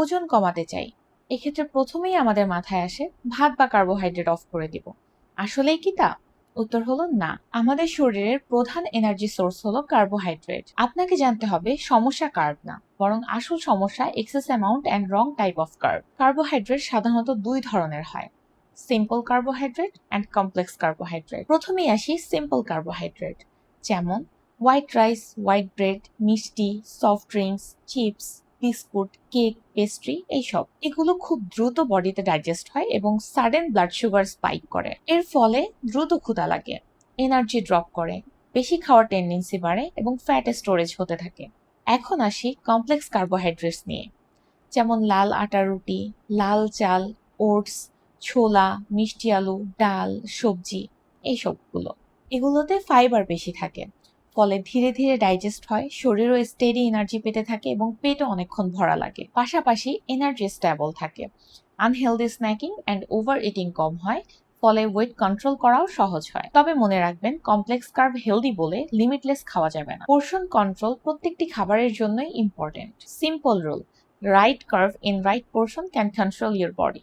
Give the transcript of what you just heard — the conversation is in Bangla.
ওজন কমাতে চাই, এক্ষেত্রে প্রথমেই আমাদের মাথায় আসে ভাত বা কার্বোহাইড্রেট অফ করে দিব। আসলেই কি তা? উত্তর হলো না। আমাদের শরীরের প্রধান এনার্জি সোর্স হলো কার্বোহাইড্রেট। আপনাকে জানতে হবে সমস্যা কার্ব না, বরং আসল সমস্যা excess amount and wrong type of carb. Carbohydrate সাধারণত দুই ধরনের হয়, simple carbohydrate and complex carbohydrate. প্রথমেই আসি সিম্পল কার্বোহাইড্রেট, যেমন হোয়াইট রাইস, হোয়াইট ব্রেড, মিষ্টি, soft drinks, chips, biscuit, cake, pastry এইসব। এগুলো খুব দ্রুত বডিতে ডাইজেস্ট হয় এবং সাডেন ব্লাড সুগার স্পাইক করে। এর ফলে দ্রুত ক্ষুধা লাগে, এনার্জি ড্রপ করে, বেশি খাওয়ার টেন্ডেন্সি বাড়ে এবং ফ্যাট স্টোরেজ হতে থাকে। এখন আসি কমপ্লেক্স কার্বোহাইড্রেটস নিয়ে, যেমন লাল আটা রুটি, লাল চাল, ওটস, ছোলা, মিষ্টি আলু, ডাল, সবজি এইসবগুলো। এগুলোতে ফাইবার বেশি থাকে, ফলে ধীরে ধীরে ডাইজেস্ট হয়, শরীরও স্টেডি এনার্জি পেতে থাকে এবং পেটও অনেকক্ষণ ভরা লাগে। পাশাপাশি এনার্জি স্টেবল থাকে, unhealthy snacking and overeating কম হয়, ফলে ওয়েট কন্ট্রোল করাও সহজ হয়। তবে মনে রাখবেন, কমপ্লেক্স কার্ব হেলদি বলে লিমিটলেস খাওয়া যাবে না। পোর্শন কন্ট্রোল প্রত্যেকটি খাবারের জন্যই important. Simple rule: right carb in right portion can control your body.